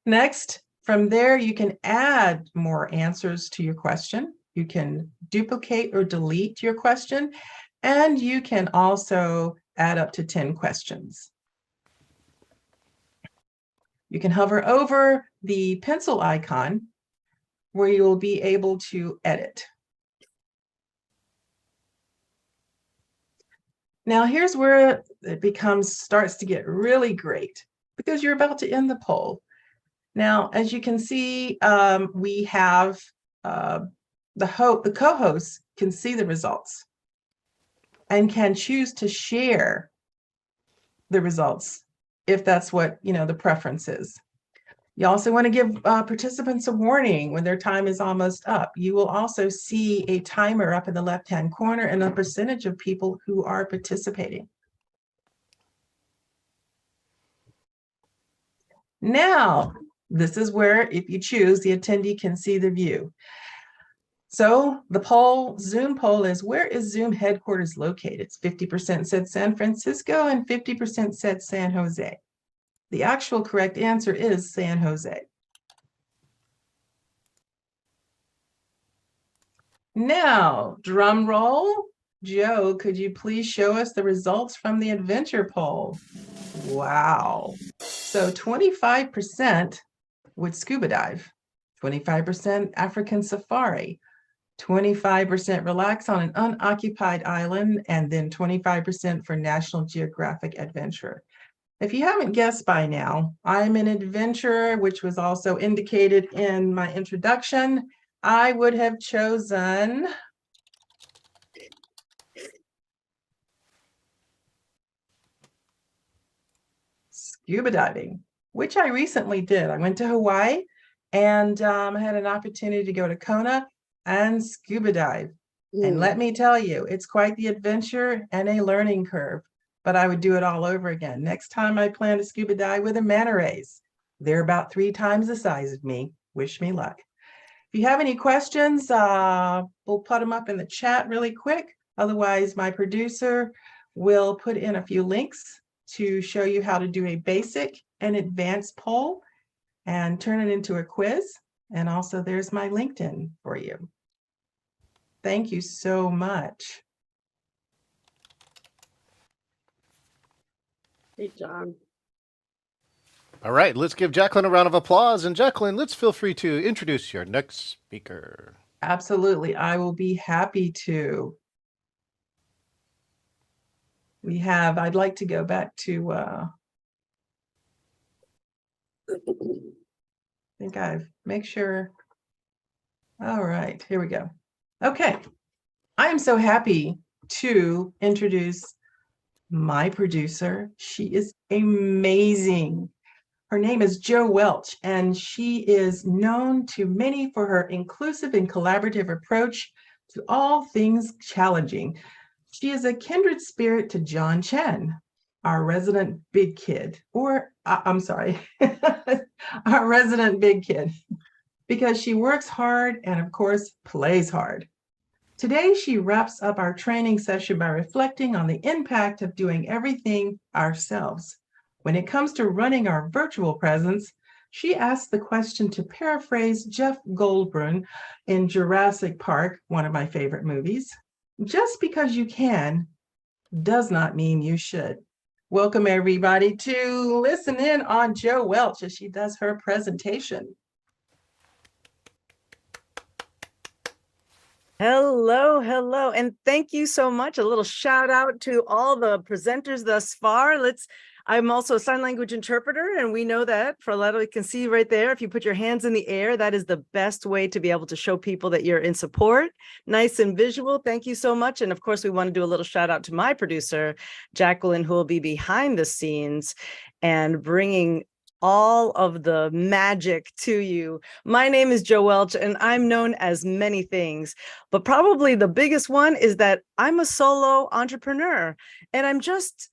Next, from there, you can add more answers to your question. You can duplicate or delete your question, and you can also add up to 10 questions. You can hover over the pencil icon where you'll be able to edit. Now here's where it starts to get really great because you're about to end the poll. Now, as you can see, we have the co-hosts can see the results and can choose to share the results if that's what the preference is. You also want to give participants a warning when their time is almost up. You will also see a timer up in the left-hand corner and a percentage of people who are participating. Now, this is where, if you choose, the attendee can see the view. So the Zoom poll is, where is Zoom headquarters located? It's 50% said San Francisco and 50% said San Jose. The actual correct answer is San Jose. Now, drum roll. Joe, could you please show us the results from the adventure poll? Wow. So 25% would scuba dive, 25% African safari, 25% relax on an unoccupied island, and then 25% for National Geographic adventure. If you haven't guessed by now, I'm an adventurer, which was also indicated in my introduction. I would have chosen scuba diving, which I recently did. I went to Hawaii and I had an opportunity to go to Kona and scuba dive. And let me tell you, it's quite the adventure and a learning curve, but I would do it all over again. Next time I plan to scuba dive with the manta rays. They're about 3 times the size of me. Wish me luck. If you have any questions, we'll put them up in the chat really quick. Otherwise, my producer will put in a few links to show you how to do a basic and advanced poll and turn it into a quiz. And also there's my LinkedIn for you. Thank you so much. Great job. All right, let's give Jacqueline a round of applause. And Jacqueline, let's feel free to introduce your next speaker. Absolutely. I will be happy to. I'd like to go back to, make sure. All right, here we go. Okay. I am so happy to introduce my producer. She is amazing. Her name is Jo Welch, and she is known to many for her inclusive and collaborative approach to all things challenging. She is a kindred spirit to John Chen, our resident big kid, I'm sorry, our resident big kid, because she works hard and, of course, plays hard. Today, she wraps up our training session by reflecting on the impact of doing everything ourselves. When it comes to running our virtual presence, she asked the question, to paraphrase Jeff Goldblum in Jurassic Park, one of my favorite movies, just because you can does not mean you should. Welcome everybody to listen in on Jo Welch as she does her presentation. Hello, hello, and thank you so much. A little shout out to all the presenters thus far. I'm also a sign language interpreter, and we know that for a lot of you can see right there, if you put your hands in the air, that is the best way to be able to show people that you're in support. Nice and visual. Thank you so much. And of course, we want to do a little shout out to my producer, Jacqueline, who will be behind the scenes and bringing all of the magic to you. My name is Jo Welch, and I'm known as many things, but probably the biggest one is that I'm a solo entrepreneur, and I'm just,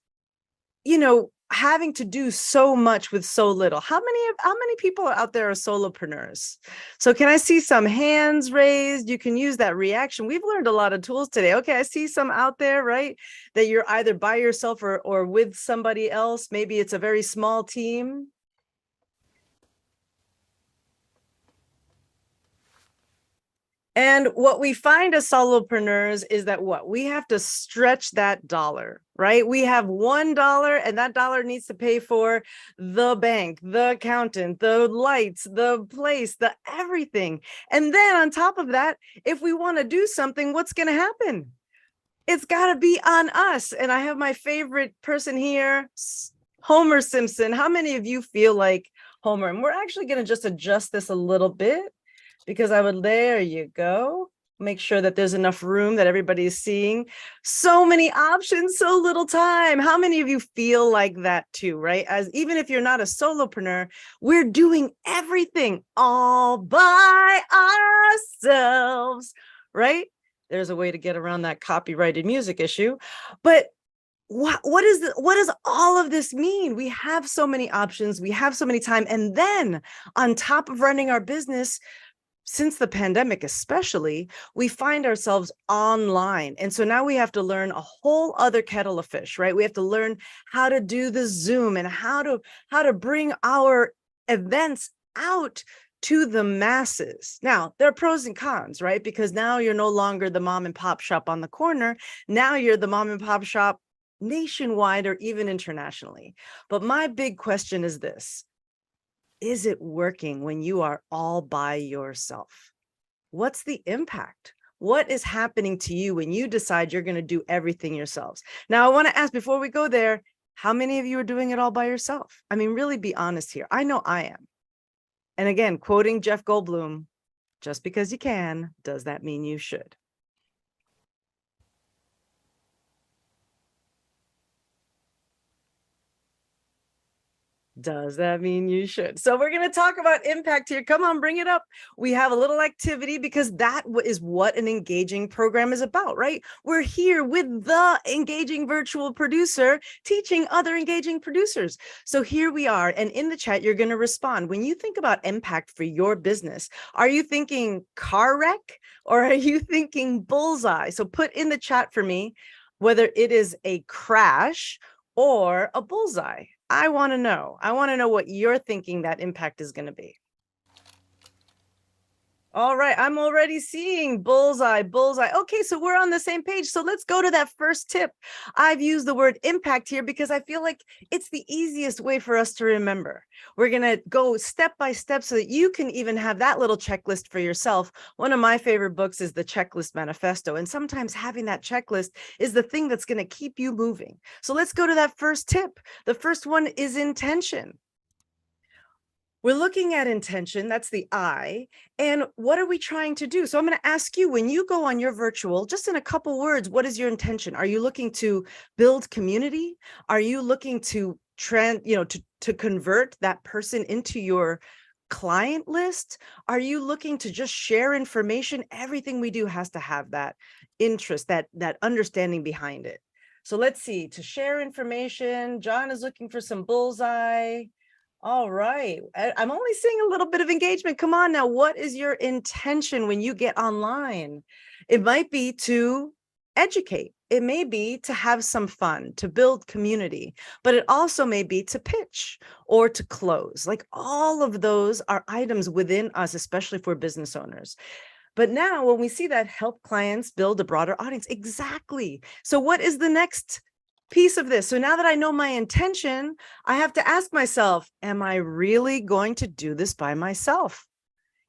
having to do so much with so little. How many people out there are solopreneurs? So can I see some hands raised? You can use that reaction. We've learned a lot of tools today. Okay, I see some out there, right? That you're either by yourself or with somebody else. Maybe it's a very small team. And what we find as solopreneurs is that we have to stretch that dollar, right? We have $1 and that dollar needs to pay for the bank, the accountant, the lights, the place, the everything. And then on top of that, if we want to do something, what's going to happen? It's got to be on us. And I have my favorite person here, Homer Simpson. How many of you feel like Homer? And we're actually going to just adjust this a little bit, because there you go. Make sure that there's enough room that everybody is seeing. So many options, so little time. How many of you feel like that too, right? As even if you're not a solopreneur, we're doing everything all by ourselves, right? There's a way to get around that copyrighted music issue. But what does all of this mean? We have so many options, we have so many time. And then on top of running our business, since the pandemic especially, we find ourselves online. And so now we have to learn a whole other kettle of fish, right? We have to learn how to do the Zoom and how to bring our events out to the masses. Now, there are pros and cons, right? Because now you're no longer the mom and pop shop on the corner. Now you're the mom and pop shop nationwide or even internationally. But my big question is this: is it working when you are all by yourself? What's the impact? What is happening to you when you decide you're going to do everything yourselves? Now, I want to ask, before we go there, how many of you are doing it all by yourself? I mean, really be honest here. I know I am. And again, quoting Jeff Goldblum, just because you can, does that mean you should? Does that mean you should? So we're going to talk about impact here. Come on, bring it up. We have a little activity because that is what an engaging program is about, right? We're here with the engaging virtual producer teaching other engaging producers. So here we are. And in the chat, you're going to respond. When you think about impact for your business, are you thinking car wreck or are you thinking bullseye? So put in the chat for me whether it is a crash or a bullseye. I want to know. I want to know what you're thinking that impact is going to be. All right, I'm already seeing bullseye, bullseye. Okay, so we're on the same page. So let's go to that first tip. I've used the word impact here because I feel like it's the easiest way for us to remember. We're going to go step by step so that you can even have that little checklist for yourself. One of my favorite books is the Checklist Manifesto. And sometimes having that checklist is the thing that's going to keep you moving. So let's go to that first tip. The first one is intention. We're looking at intention, that's the I, and what are we trying to do? So I'm going to ask you, when you go on your virtual, just in a couple words, what is your intention? Are you looking to build community? Are you looking to to convert that person into your client list? Are you looking to just share information? Everything we do has to have that interest, that understanding behind it. So let's see, to share information, John is looking for some bullseye. All right. I'm only seeing a little bit of engagement. Come on now. What is your intention when you get online? It might be to educate. It may be to have some fun, to build community, but it also may be to pitch or to close. Like all of those are items within us, especially for business owners. But now when we see that, help clients build a broader audience. Exactly. So what is the next piece of this? So now that I know my intention, I have to ask myself, am I really going to do this by myself?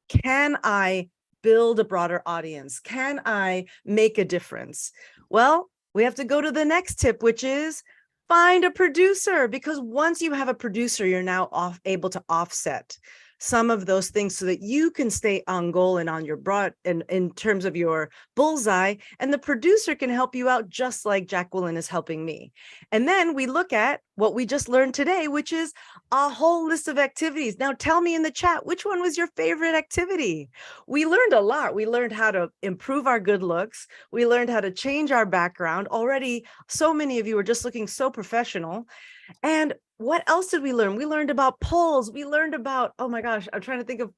Can I build a broader audience? Can I make a difference? Well, we have to go to the next tip, which is find a producer, because once you have a producer, you're now able to offset some of those things so that you can stay on goal and on your broad and in terms of your bullseye, and the producer can help you out just like Jacqueline is helping me. And then we look at what we just learned today, which is a whole list of activities. Now tell me in the chat, which one was your favorite activity? We learned a lot. We learned how to improve our good looks. We learned how to change our background. Already, so many of you are just looking so professional. And what else did we learn? We learned about polls. We learned about, oh my gosh, I'm trying to think of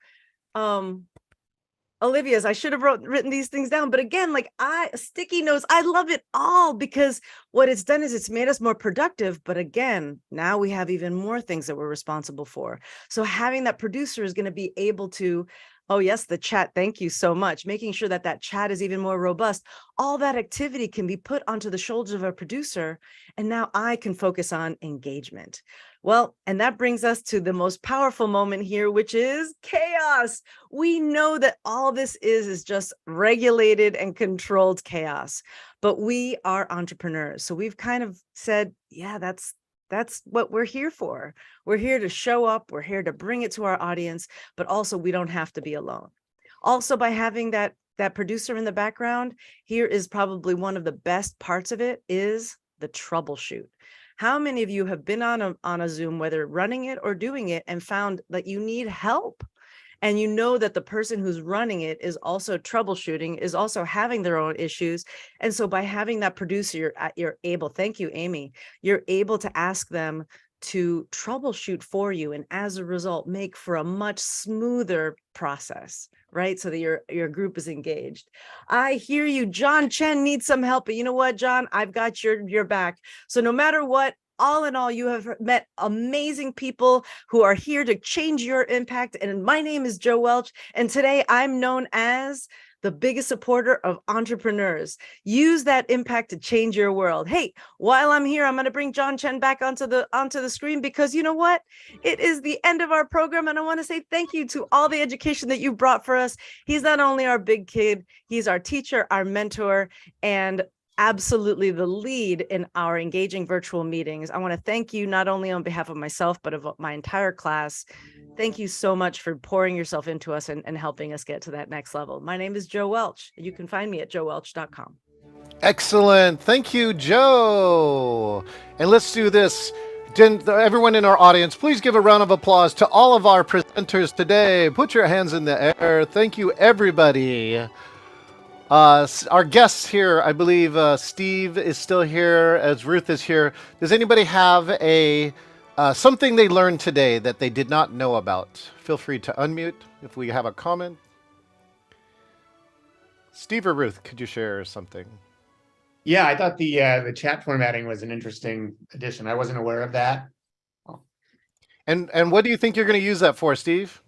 Olivia's. I should have written these things down. But again, like sticky notes, I love it all because what it's done is it's made us more productive. But again, now we have even more things that we're responsible for. So having that producer is going to be able to, oh yes, the chat, thank you so much. Making sure that that chat is even more robust. All that activity can be put onto the shoulders of a producer. And now I can focus on engagement. Well, and that brings us to the most powerful moment here, which is chaos. We know that all this is just regulated and controlled chaos, but we are entrepreneurs. So we've kind of said, yeah, that's what we're here for. We're here to show up. We're here to bring it to our audience, but also we don't have to be alone. Also, by having that producer in the background, here is probably one of the best parts of it is the troubleshoot. How many of you have been on a Zoom, whether running it or doing it, and found that you need help? And you know that the person who's running it is also troubleshooting, is also having their own issues. And so by having that producer, you're able, thank you, Amy, you're able to ask them to troubleshoot for you. And as a result, make for a much smoother process, right? So that your group is engaged. I hear you. John Chen needs some help, but you know what, John, I've got your back. So no matter what, all in all, you have met amazing people who are here to change your impact. And my name is Jo Welch. And today I'm known as the biggest supporter of entrepreneurs. Use that impact to change your world. Hey, while I'm here, I'm going to bring John Chen back onto the screen, because you know what? It is the end of our program. And I want to say thank you to all the education that you brought for us. He's not only our big kid, he's our teacher, our mentor, and absolutely the lead in our engaging virtual meetings. I want to thank you not only on behalf of myself, but of my entire class. Thank you so much for pouring yourself into us and helping us get to that next level. My name is Jo Welch. You can find me at jowelch.com. Excellent. Thank you, Joe. And let's do this. Everyone in our audience, please give a round of applause to all of our presenters today. Put your hands in the air. Thank you, everybody. Our guests here, I believe Steve is still here, as Ruth is here. Does anybody have something they learned today that they did not know about? Feel free to unmute if we have a comment. Steve or Ruth, could you share something? Yeah, I thought the chat formatting was an interesting addition. I wasn't aware of that. And what do you think you're going to use that for, Steve?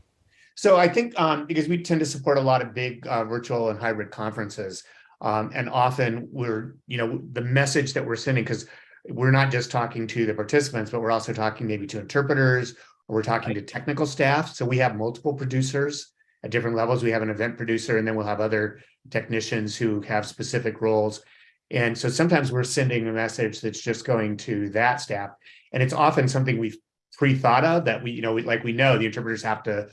So I think because we tend to support a lot of big virtual and hybrid conferences, and often we're, the message that we're sending, because we're not just talking to the participants, but we're also talking maybe to interpreters, or we're talking to technical staff. So we have multiple producers at different levels. We have an event producer, and then we'll have other technicians who have specific roles. And so sometimes we're sending a message that's just going to that staff. And it's often something we've pre-thought of, that we know the interpreters have to,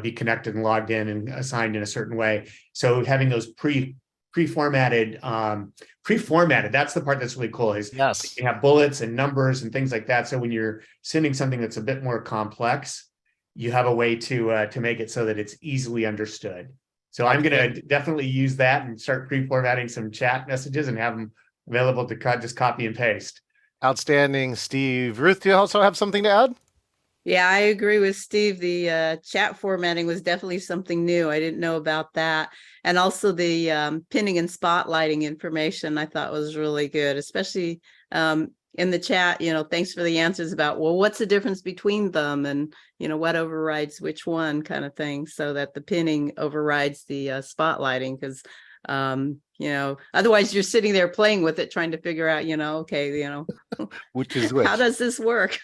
be connected and logged in and assigned in a certain way. So having those pre-formatted, that's the part that's really cool, is Yes. you have bullets and numbers and things like that. So when you're sending something that's a bit more complex, you have a way to make it so that it's easily understood. So I'm going to definitely use that and start pre-formatting some chat messages and have them available to just copy and paste. Outstanding, Steve. Ruth, do you also have something to add? Yeah, I agree with Steve. The chat formatting was definitely something new. I didn't know about that. And also the pinning and spotlighting information I thought was really good, especially in the chat, thanks for the answers about, well, what's the difference between them, and, what overrides which one, kind of thing, so that the pinning overrides the spotlighting, because, otherwise you're sitting there playing with it, trying to figure out, Which is which. How does this work?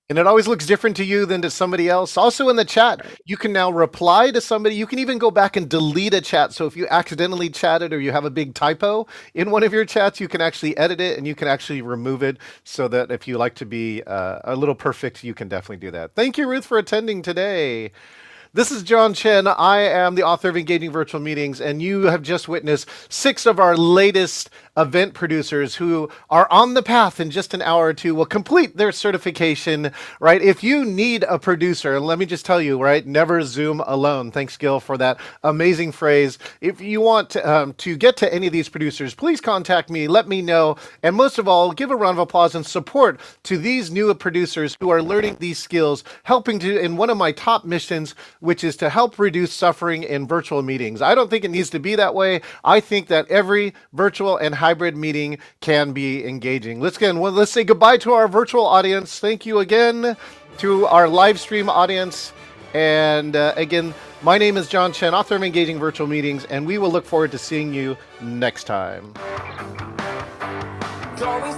And it always looks different to you than to somebody else. Also in the chat, you can now reply to somebody. You can even go back and delete a chat. So if you accidentally chatted or you have a big typo in one of your chats, you can actually edit it and you can actually remove it, so that if you like to be a little perfect, you can definitely do that. Thank you, Ruth, for attending today. This is John Chen. I am the author of Engaging Virtual Meetings, and you have just witnessed 6 of our latest event producers who are on the path in just an hour or two will complete their certification, right? If you need a producer, let me just tell you, right? Never Zoom alone. Thanks, Gil, for that amazing phrase. If you want to get to any of these producers, please contact me, let me know, and most of all, give a round of applause and support to these new producers who are learning these skills, helping to, in one of my top missions, which is to help reduce suffering in virtual meetings. I don't think it needs to be that way. I think that every virtual and hybrid meeting can be engaging. Let's say goodbye to our virtual audience. Thank you again to our live stream audience. And again, my name is John Chen, author of Engaging Virtual Meetings, and we will look forward to seeing you next time. It's always